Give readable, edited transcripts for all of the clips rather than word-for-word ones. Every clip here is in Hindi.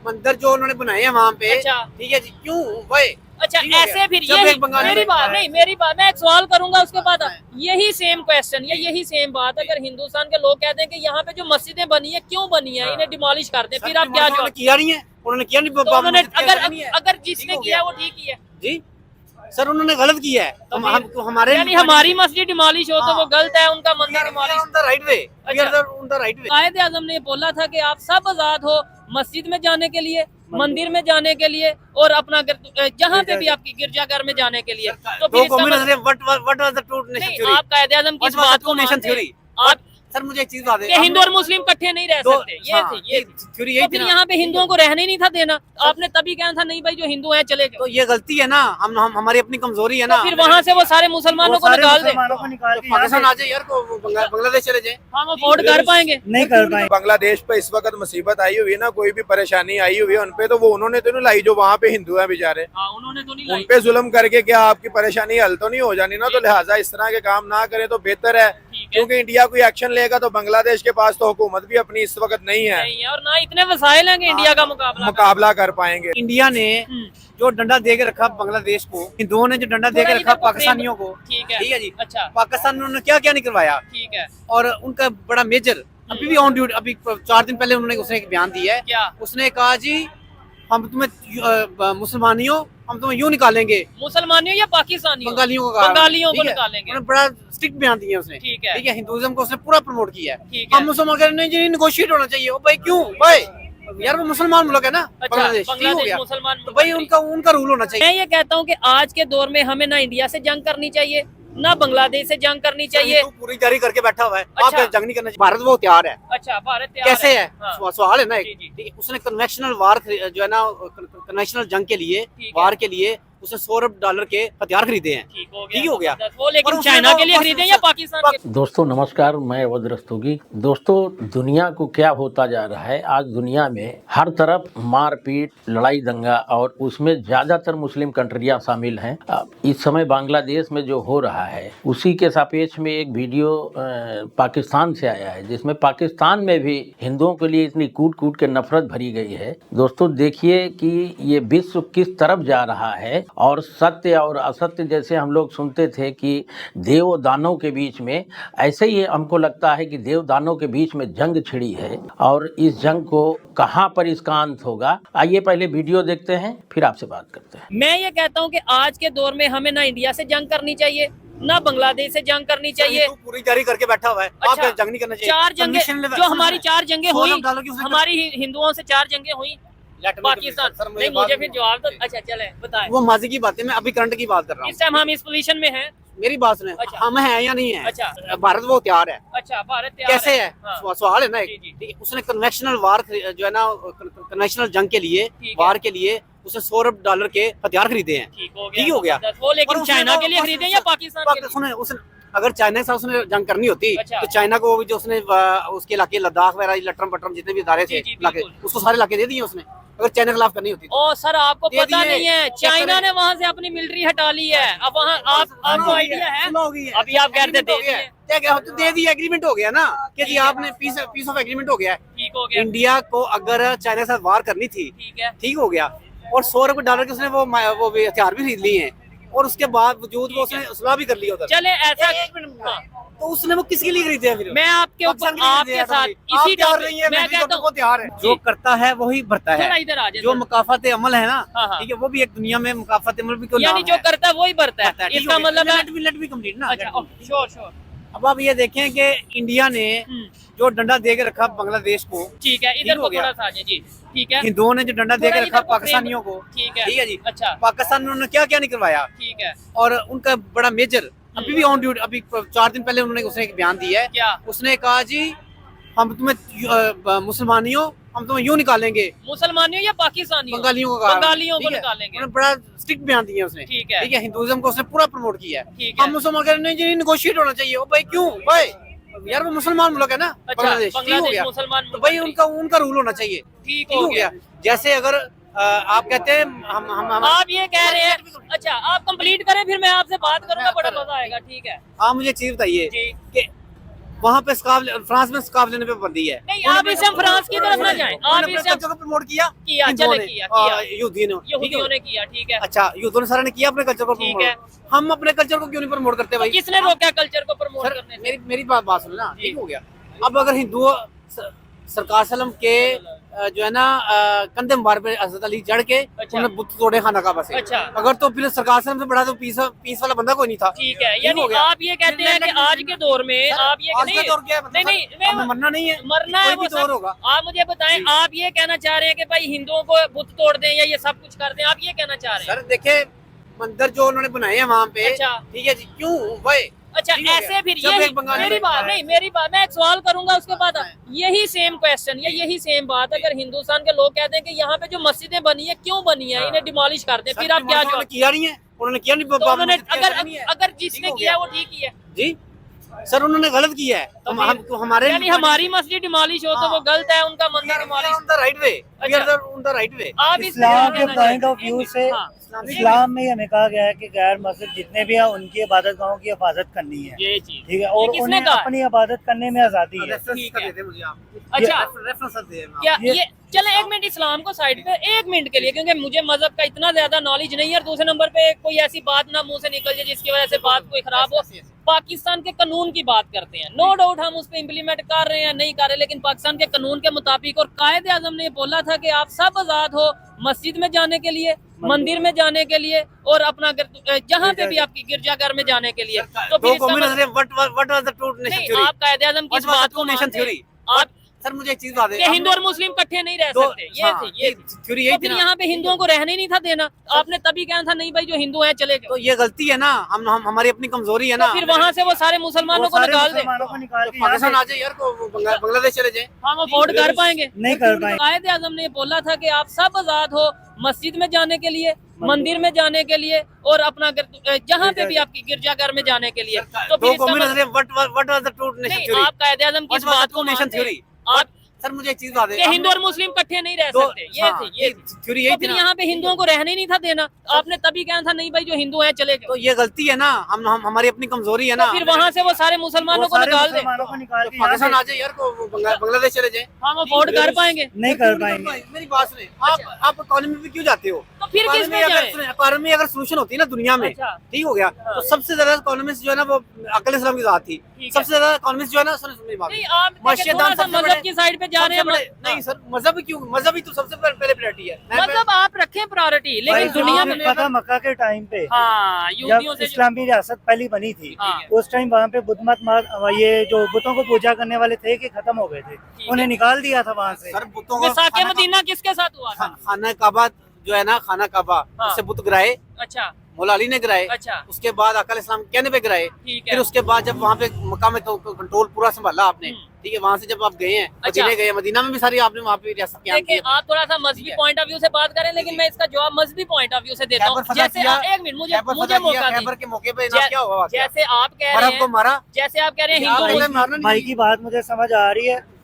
मंदिर जो उन्होंने बनाए हैं वहाँ पे, अच्छा। ठीक है जी, क्यों भाई? अच्छा ठीक हो ऐसे गया। फिर जब यही एक बंगाली मेरी बनता बात है। नहीं, मेरी बात मैं एक सवाल करूंगा उसके बाद यही सेम क्वेश्चन या यही सेम बात अगर हिंदुस्तान के लोग कहते हैं कि यहाँ पे जो मस्जिदें बनी है क्यों बनी है, इन्हें डिमोलिश कर दें, फिर आप क्या उन्होंने जवाब? किया नहीं है, उन्होंने किया नहीं, तो उन्होंने मस्जिद किया अगर नहीं है। अगर ठीक जिसने हो किया गया। वो ठीक ही है जी सर, उन्होंने गलत किया है। तो हम हमारे यानी हमारी मस्जिद डिमोलिश हो तो वो गलत है, उनका मंदिर डिमोलिश। राइट वे, अच्छा। Right way. कायदे आजम ने बोला था कि आप सब आजाद हो मस्जिद में जाने के लिए, मंदिर में जाने के लिए और अपना जहाँ पे भी आपकी गिरजाघर में जाने के लिए। तो फिर इसका मतलब what was the true nation नहीं, थ्योरी? आप कायदे आजम की इस बात को नेशन मानते हैं? थ्योरी? आप सर मुझे एक चीज बता दें, कि हिंदू और मुस्लिम इकट्ठे नहीं रह सकते, ये थी ये थी। थ्योरी तो यही फिर थी ना। यहाँ पे हिंदुओं को रहने ही नहीं था देना, आपने तभी कहना था नहीं भाई जो हिंदू हैं चले तो जाओ। ये गलती है ना, हम हमारी अपनी कमजोरी है तो ना। फिर वहाँ से वो सारे मुसलमानों को निकाल दे, पाकिस्तान आ जाए यार, को बांग्लादेश चले जाए। हम अफोर्ड कर पाएंगे? नहीं कर पाएंगे। बांग्लादेश पे इस वक्त मुसीबत आई हुई है ना, कोई भी परेशानी आई हुई है उनपे, तो वो उन्होंने तो नहीं लाई जो वहाँ पे हिंदू हैं बेचारे, हाँ उन्होंने तो नहीं उन लाई। पे जुल्म करके क्या आपकी परेशानी हल तो नहीं हो जानी ना। तो लिहाजा इस तरह के काम ना करें तो बेहतर है, क्योंकि इंडिया कोई एक्शन लेगा तो बांग्लादेश के पास तो हुकूमत भी अपनी इस वक्त नहीं है, नहीं है और ना इतने वसाइल हैं कि इंडिया का मुकाबला कर पाएंगे। इंडिया ने जो डंडा दे के रखा बांग्लादेश को, हिंदुओं ने जो डंडा दे के थोड़ा रखा इधर को पाकिस्तानियों को, ठीक है। ठीक है जी। अच्छा पाकिस्तान में उन्होंने क्या क्या नहीं करवाया, ठीक है। और उनका बड़ा मेजर अभी भी ऑन ड्यूटी, अभी 4 दिन पहले उन्होंने उसने एक बयान दिया है। क्या? उसने कहा जी हम तुम्हें मुसलमानियों, हम तुम्हें यूं निकालेंगे, मुसलमानियों या पाकिस्तानियों? बंगालियों को कहा, बंगालियों को ठीक है? निकालेंगे। उन्होंने बड़ा स्ट्रिक्ट बयान दिया उसने, ठीक है। ठीक है, हिंदुइज्म को उसने पूरा प्रमोट किया है। ठीक है। हम मुसलमान कह रहे नहीं जी नेगोशिएट होना चाहिए। ओ भाई क्यों भाई, यार वो मुसलमान मुल्क है ना अच्छा, बांग्लादेश, ठीक हो बांग्लादेश गया। मुसलमान तो भाई मुल्क उनका रूल होना चाहिए। मैं ये कहता हूँ कि आज के दौर में हमें ना इंडिया से जंग करनी चाहिए ना बांग्लादेश से जंग करनी चाहिए। हिंदू पूरी जारी करके बैठा हुआ है, अच्छा। आप जंग नहीं करना चाहिए। भारत वो तैयार है। अच्छा भारत तैयार कैसे है? हाँ। सवाल है ना एक, जी, जी। ठीक है, उसने कन्वेंशनल वार जो है ना, कन्वेंशनल जंग के लिए, ठीक है। वार के लिए उसने $100 अरब के हथियार खरीदे हैं। ठीक हो ठीक हो गया। वो लेकिन और उसने चाइना वो के लिए खरीदे या पाकिस्तान के? दोस्तों नमस्कार, मैं अवध रस्तोगी। दोस्तों दुनिया को क्या होता जा रहा है, आज दुनिया में हर तरफ मारपीट, लड़ाई दंगा और उसमें ज़्यादातर मुस्लिम कंट्रियां शामिल हैं। इस समय बांग्लादेश में जो हो रहा है उसी के सापेक्ष में एक वीडियो पाकिस्तान से आया है, जिसमें पाकिस्तान में भी हिंदुओं के लिए इतनी कूट कूट के नफरत भरी गई है। दोस्तों देखिए कि ये विश्व किस तरफ जा रहा है, और सत्य और असत्य जैसे हम लोग सुनते थे कि देव दानव के बीच में, ऐसे ही हमको लगता है कि देव दानव के बीच में जंग छिड़ी है, और इस जंग को कहां पर इसका अंत होगा। आइए पहले वीडियो देखते हैं, फिर आपसे बात करते हैं। मैं ये कहता हूँ कि आज के दौर में हमें ना इंडिया से जंग करनी चाहिए ना बांग्लादेश से जंग करनी चाहिए। हिंदू पूरी जारी करके बैठा हुआ है, आप अच्छा। जंग नहीं करना चाहिए। 4 जंगे जो हमारी 4 जंगें हुई, हमारी हमारी हिंदुओं से 4 जंगें हुई पाकिस्तान। नहीं मुझे फिर जवाब तो अच्छा चले बताएं। वो माजी की बात है, मैं अभी करंट की बात कर रहा हूँ। इस टाइम हम इस पोजीशन में हैं। मेरी बात सुने, अच्छा। हम हैं या नहीं है? अच्छा। भारत वो तैयार है। अच्छा भारत तैयार कैसे है? हाँ। सवाल है ना जी, एक, जी। ठीक है, उसने कन्वेंशनल वार जो है ना, कन्वेंशनल जंग के लिए, ठीक है। वार के लिए उसने $100 अरब के हथियार खरीदे हैं। ठीक हो गया। वो लेकिन और उसने चाइना वो- के लिए खरीदे या पाकिस्तान के लिए? सुने, उसने अगर चाइना के साथ उसने जंग करनी होती, अच्छा। तो चाइना को भी जो उसने उसके इलाके लद्दाख वगैरह लटरम पटरम जितने भी इदारे थे जी, जी, इलाके, बिल्कुल। उसको सारे इलाके दे दिए उसने, अगर चाइना के खिलाफ करनी होती तो। ओ सर आपको दे पता दिए। नहीं है, क्या चाइना करें? ने वहाँ से अपनी मिलिट्री हटा ली है। अब वहाँ आपको आइडिया है? अभी आप कहते Agreement हो गया है। क्या क्या तो दे दिया, एग्रीमेंट हो गया ना कि जी आपने पीस ऑफ एग्रीमेंट हो गया है। ठीक हो गया। इंडिया को अगर चाइना के साथ वार करनी थी, ठीक है। ठीक हो गया, और $100 अरब के उसने वो भी हथियार भी खरीद लिए हैं, और उसके बावजूद वो उसने सुलह भी कर लिया उधर। चले ऐसा हाँ। तो उसने वो किसके लिए खरीदे हैं फिर? मैं आपके ऊपर आपके साथ इसी टॉपिक मैं कहता हूँ तैयार है, जो करता है वही भरता थोड़ा है। इधर आ जाए जो मुकाफात अमल है ना, हाँ, हाँ। ठीक है, वो भी एक दुनिया में मुकाफात अमल भी कोई यानी नाम जो है। करता है वही बढ़ता है, ठीक इसका हो गया। मतलब है। लेट भी कंप्लीट ना। अच्छा श्योर श्योर अब आप ये देखें कि इंडिया ने जो डंडा दे के रखा बांग्लादेश को, ठीक है, इधर ठीक को हो गया। थोड़ा सा आ जाए जी। ठीक है, हिंदुओं ने जो डंडा दे थोड़ा के रखा इधर को पाकिस्तानियों को, ठीक है। ठीक है जी। अच्छा पाकिस्तान में उन्होंने क्या क्या नहीं करवाया, ठीक है। और उनका बड़ा मेजर अभी भी ऑन ड्यूटी, अभी 4 दिन पहले उन्होंने उसने एक बयान दिया है। क्या? उसने कहा जी हम तुम्हें मुसलमानियों, हम तुम्हें यूं निकालेंगे, मुसलमानियों या पाकिस्तानियों? बंगालियों को कहा, बंगालियों को ठीक है? निकालेंगे। उन्होंने बड़ा स्ट्रिक्ट बयान दिया उसने, ठीक है। ठीक है, हिंदुइज्म को उसने पूरा प्रमोट किया है। ठीक है। हम मुसलमान कह रहे नहीं जी नेगोशिएट होना चाहिए। ओ भाई क्यों भाई, यार वो मुसलमान मुल्क है ना अच्छा, बांग्लादेश, ठीक हो बांग्लादेश गया। मुसलमान तो मुल्क भाई है। उनका रूल होना चाहिए। ठीक हो गया। जैसे अगर आप कहते हैं हम आप ये कह रहे हैं, अच्छा आप कंप्लीट करें फिर मैं आपसे बात करूंगा, बड़ा मजा आएगा। ठीक है आप मुझे चीज बताइए जी। कि वहाँ पे फ्रांस में स्काफ लेने पे पाबंदी है। नहीं, आप इस टाइम फ्रांस की तरफ ना जाएं, आप इस टाइम कल्चर को प्रमोट किया चले किया यहूदियों ने किया, ठीक है। अच्छा, यूथ ने सारा ने किया अपने कल्चर को ठीक है। promote। हम अपने कल्चर को क्यों नहीं प्रमोट करते भाई? किसने रोका कल्चर को प्रमोट सर करने से? मेरी बात सुनो ना, ठीक हो गया। अब अगर हिंदुओं सरकार सलम के जो है ना कंधे मुबारक पे हज़रत अली चढ़ के अच्छा। उन्हें बुत तोड़े खाना काबा से। अच्छा। अगर तो फिर सरकार सलम से बड़ा तो पीस वाला बंदा कोई नहीं था। ठीक है, ठीक यानी हो गया। आप ये कहते हैं कि आज के दौर में आप ये आज का दौर क्या है? मतलब नहीं सर, हमें मरना नहीं है, मरना है कोई भी वो दौर सब। होगा। आप मुझे बताएं, आप ये कहना चाह रहे हैं कि भाई हिंदुओं को बुत तोड़ दें या ये सब कुछ कर दें, आप ये कहना चाह रहे हैं? सर देखे मंदिर जो उन्होंने बनाए हैं वहाँ पे, अच्छा। ठीक है जी, क्यों भाई? अच्छा, ठीक हो ऐसे गया। फिर जब यही एक बंगाली मेरी में- बात नहीं, मेरी बात, मैं एक सवाल करूंगा उसके बाद यही सेम क्वेश्चन या यही सेम बात अगर हिंदुस्तान के लोग कहते हैं कि यहाँ पे जो मस्जिदें बनी है क्यों बनी है, इन्हें डिमोलिश कर दें, फिर आप क्या उन्होंने जवाब? किया नहीं है, उन्होंने किया नहीं। तो उन्होंने मस्जिद किया अगर नहीं है। अगर जिसने ठीक हो किया गया। वो ठीक ही है, जी सर, उन्होंने गलत किया है। तो हमारे यानी हमारी मस्जिद डिमोलिश हो तो वो गलत है, उनका मंदिर डिमोलिश। राइट वे, अच्छा। Right way. आप इस इस्लाम पे के क्या पॉइंट कहना ऑफ व्यू चाहेंगे? से हाँ, इस्लाम में हमें कहा गया है कि गैर मस्जिद जितने भी हैं उनकी इबादत गाहों की हिफाजत करनी है, ये चीज ठीक है, और किसने उन्हें कहा है? अपनी इबादत करने में आज़ादी है। रेफरेंस कर देते मुझे आप। अच्छा। रेफरेंस कर दे आप। क्या ये चले एक मिनट इस्लाम को साइड पे एक मिनट के लिए, क्योंकि मुझे मजहब का इतना ज्यादा नॉलेज नहीं है, और दूसरे नंबर पे कोई ऐसी बात ना मुंह से निकल जाए जिसकी वजह से बात कोई खराब हो। पाकिस्तान के कानून की बात करते हैं, नो डाउट हम उस पर इम्प्लीमेंट कर रहे हैं, नहीं कर रहे, लेकिन पाकिस्तान के कानून के मुताबिक, और कायदे आजम ने बोला था कि आप सब आजाद हो मस्जिद में जाने के लिए, मंदिर में जाने के लिए, और अपना जहाँ पे भी आपकी गिरजाघर में जाने के लिए। तो फिर इसका मतलब- what was the true nation नहीं, थ्योरी? आप कायदे आजम की इस बात को नेशन मानते हैं? थ्योरी? आप सर मुझे एक चीज बता दे, कि हिंदू और मुस्लिम इकट्ठे नहीं रह सकते, ये थी ये थी। थ्योरी तो यही थी फिर ना। यहाँ पे हिंदुओं को रहने ही नहीं था देना, आपने तभी कहना था नहीं भाई जो हिंदू है चले तो गए, ये गलती है ना, हम हमारी अपनी कमजोरी है ना। तो फिर वहाँ से वो सारे मुसलमानों को सारे निकाल दे, मुसलमानों को निकाल के यहाँ पाकिस्तान से आ जाए यार, को बांग्लादेश चले जाए। हम अफोर्ड कर पाएंगे? नहीं कर पाएंगे। कायदे आजम ने बोला था कि आप सब आजाद हो मस्जिद में जाने के लिए, मंदिर में जाने के लिए, और अपना जहाँ पे भी आपकी गिरजाघर में जाने के लिए। तो फिर इसका मतलब- what was the true nation नहीं, थ्योरी? आप कायदे आजम की इस बात को नेशन मानते हैं? थ्योरी? आप सर मुझे एक चीज बता दे, कि हिंदू और मुस्लिम इकट्ठे नहीं रह सकते, ये थी ये थी। थ्योरी तो यही थी फिर ना। यहाँ पे हिंदुओं को रहने ही नहीं था देना, आपने तभी कहना था नहीं भाई जो हिंदू है चले गए, तो ये गलती है ना, हम हमारी अपनी कमजोरी है ना। तो फिर वहाँ से वो सारे मुसलमानों को सारे निकाल दे, मुसलमानों को निकाल के यहाँ पाकिस्तान आ से जाए यार, को बांग्लादेश चले जाए। हम अफोर्ड कर पाएंगे? नहीं कर पाएंगे। मेरी बात सुने, आप इकोनॉमी में क्यों जाते हो? तो फिर किस में जाए? इकोनॉमी अगर सोल्यूशन होती है ना दुनिया में, अच्छा। ठीक हो गया, तो सबसे ज्यादा इकोनॉमिस्ट जो है ना वो अकल इस्लाम की जात थी। ठीक है। सबसे ज्यादा इकोनॉमिस्ट जो है ना, सुनो मेरी बात, नहीं, आप मस्जिद थोड़ा सा सबसे मजहब बड़े- की साइड पे जा रहे हैं। नहीं सर, मजहब क्यों? मजहब ही तो सबसे पहले प्रायोरिटी है। मतलब आप रखें प्रायोरिटी, लेकिन भाई, दुनिया जो में फतह मक्का के टाइम पे हाँ जब यहूदियों से जो- इस्लामी रियासत पहली बनी थी, हाँ। उस टाइम वहाँ पे बुत मत ये जो बुतों को पूजा करने वाले थे कि खत्म हो गए थे, उन्हें निकाल दिया था वहाँ से। सर बुतों को मिसाके मदीना किसके साथ हुआ था? खाना काबा जो है ना, खाना काबा, हाँ। उससे बुत गिराए, अच्छा मौला अली ने गिराए। अच्छा, उसके बाद अकल इस्लाम के कहने पे गिराए। ठीक फिर है। उसके बाद जब वहाँ पे मक्का में तो कंट्रोल पूरा संभाला आपने, ठीक है, वहाँ से जब आप गए हैं, अच्छा। मदीने गए, मदीना में भी सारी आपने वहाँ पे रियासत की देखिए, आप थोड़ा सा मजहबी ठीक है। पॉइंट ऑफ व्यू से बात करें, लेकिन मैं इसका जवाब मजहबी पॉइंट ऑफ व्यू से देता हूँ। जैसे एक मिनट मुझे मौका खैबर दें। के मौके पे ना क्या हुआ? जैसे आप कह रहे बर्फ को हैं, मारा, जैसे आप कह रहे हैं आप हिंदू बोले मारना भाई नहीं। की बात मुझे समझ आ रही है,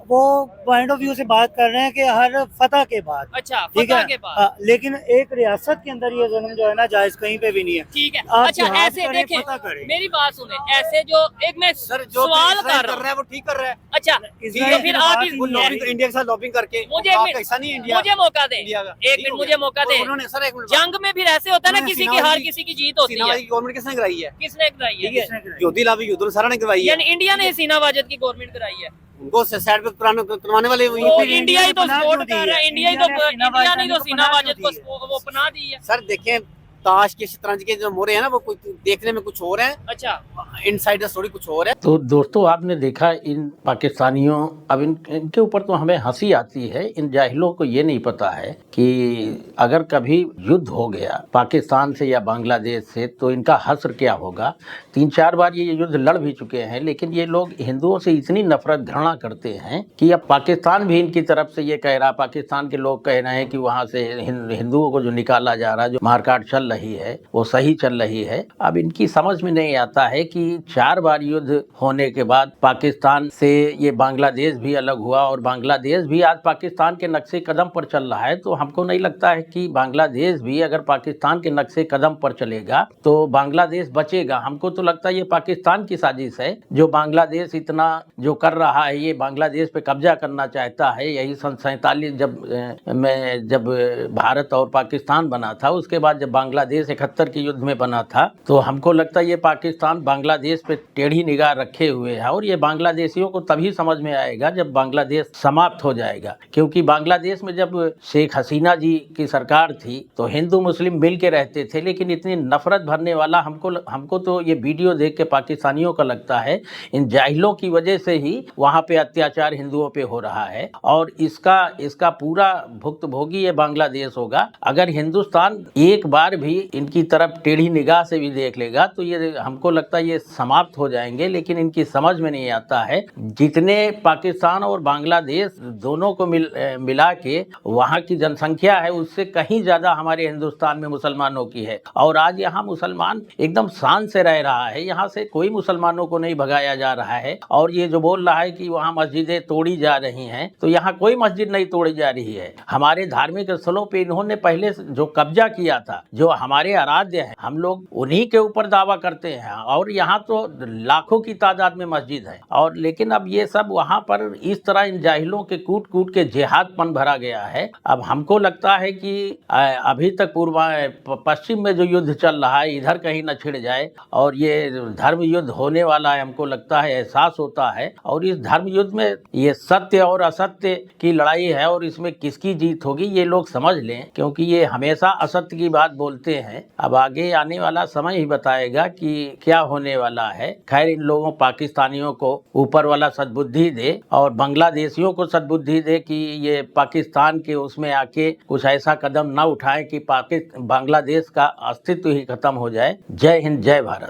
वो पॉइंट ऑफ व्यू से बात कर रहे हैं कि हर फतह के बाद, अच्छा ठीक फतह है, के बाद, हाँ, लेकिन एक रियासत के अंदर ये जुल्म जो है ना जायज कहीं पे भी नहीं है। ठीक है। आप अच्छा जिहाद ऐसे करें, देखें, फतह करें। मेरी बात सुने, ऐसे जो एक मैं सर जो सवाल इजराइल कर रहा रहा है हूँ। वो ठीक कर रहा है। अच्छा इजराइल तो फिर की आप बात इस ही वो नहीं है। लॉबिंग इंडिया के साथ लॉबिंग करके मुझे आपका हिस्सा नहीं है इंडिया। मुझे मौका दे, इंडिया का। एक मिनट मुझे मौका दे। उन्होंने सर एक मिनट, जंग में फिर ऐसे होता है ना, उन्होंने किसी की सीनावादी- हार किसी की जीत होती है। सीनावादी की गवर्नमेंट किसने गिराई है? किसने कराई ठीक है? है, योधी लाभी युद्ध सारा ने गिराई है। यानी इंडिया ने सीना वाजिद की गवर्नमेंट कराई है। उनको साइड पे करवाने वाले वहीं तो पे इंडिया ही तो पनाह सपोर्ट क्यों दी कर रहा है, है? इंडिया इंडिया ने इंडिया ने तो को सीना पनाह वाजिद क्यों दी को वो पनाह दी है। सर देखें, ताश के शतरंज के जो मोरे हैं ना, वो कुछ देखने में कुछ और है, अच्छा इनसाइड स्टोरी कुछ और है। तो दोस्तों आपने देखा इन पाकिस्तानियों, अब इनके ऊपर तो हमें हंसी आती है। इन जाहिलों को ये नहीं पता है कि अगर कभी युद्ध हो गया पाकिस्तान से या बांग्लादेश से तो इनका हश्र क्या होगा। 3-4 बार ये युद्ध लड़ भी चुके हैं, लेकिन ये लोग हिंदुओं से इतनी नफरत घृणा करते हैं कि अब पाकिस्तान भी इनकी तरफ से ये कह रहा, पाकिस्तान के लोग कह रहे हैं कि वहाँ से हिंदुओं को जो निकाला जा रहा है, जो मारकाट चल चल रही है वो सही चल रही है। अब इनकी समझ में नहीं आता है कि 4 बार युद्ध होने के बाद पाकिस्तान से ये बांग्लादेश भी अलग हुआ और बांग्लादेश भी आज पाकिस्तान के नक्शे कदम पर चल रहा है। तो हमको नहीं लगता है कि बांग्लादेश भी अगर पाकिस्तान के नक्शे कदम पर चलेगा तो बांग्लादेश बचेगा। हमको तो लगता है ये पाकिस्तान की साजिश है, जो बांग्लादेश इतना जो कर रहा है, ये बांग्लादेश पे कब्जा करना चाहता है। यही सन 47 जब भारत और पाकिस्तान बना था, उसके बाद जब बांग्लादेश 71 के युद्ध में बना था, तो हमको लगता है ये पाकिस्तान बांग्लादेश पे टेढ़ी निगाह रखे हुए है। और ये बांग्लादेशियों को तभी समझ में आएगा जब बांग्लादेश समाप्त हो जाएगा, क्योंकि बांग्लादेश में जब शेख हसीना जी की सरकार थी तो हिंदू मुस्लिम मिल के रहते थे, लेकिन इतनी नफरत भरने वाला हमको तो ये वीडियो देख के पाकिस्तानियों का लगता है इन जाहिलों की वजह से ही वहाँ पे अत्याचार हिंदुओं पे हो रहा है। और इसका पूरा भुक्तभोगी ये बांग्लादेश होगा। अगर हिंदुस्तान एक बार भी इनकी तरफ टेढ़ी निगाह से भी देख लेगा तो ये हमको लगता है ये समाप्त हो जाएंगे। लेकिन इनकी समझ में नहीं आता है, जितने पाकिस्तान और बांग्लादेश दोनों को मिला के वहाँ की जनसंख्या है उससे कहीं ज्यादा हमारे हिंदुस्तान में मुसलमानों की है। और आज यहाँ मुसलमान एकदम शान से रह रहा है, यहाँ से कोई मुसलमानों को नहीं भगाया जा रहा है। और ये जो बोल रहा है कि वहाँ मस्जिदें तोड़ी जा रही हैं, तो यहाँ कोई मस्जिद नहीं तोड़ी जा रही है। हमारे धार्मिक स्थलों पे इन्होंने पहले जो कब्जा किया था, जो हमारे आराध्य है, हम लोग उन्हीं के ऊपर दावा करते हैं। और यहाँ तो लाखों की तादाद में मस्जिद है। और लेकिन अब ये सब वहाँ पर इस तरह इन जाहिलों के कूट कूट के जिहादपन भरा गया है। अब हमको लगता है कि अभी तक पश्चिम में जो युद्ध चल रहा है इधर कहीं न छिड़ जाए और ये धर्म युद्ध होने वाला है, हमको लगता है, एहसास होता है। और इस धर्म युद्ध में ये सत्य और असत्य की लड़ाई है और इसमें किसकी जीत होगी ये लोग समझ लें, क्योंकि ये हमेशा असत्य की बात बोलते हैं। अब आगे आने वाला समय ही बताएगा कि क्या होने वाला है। खैर, इन लोगों पाकिस्तानियों को ऊपर वाला सद्बुद्धि दे और बांग्लादेशियों को सद्बुद्धि दे कि ये पाकिस्तान के उसमें आके कुछ ऐसा कदम न उठाएं कि बांग्लादेश का अस्तित्व ही खत्म हो जाए। जय हिंद, जय भारत।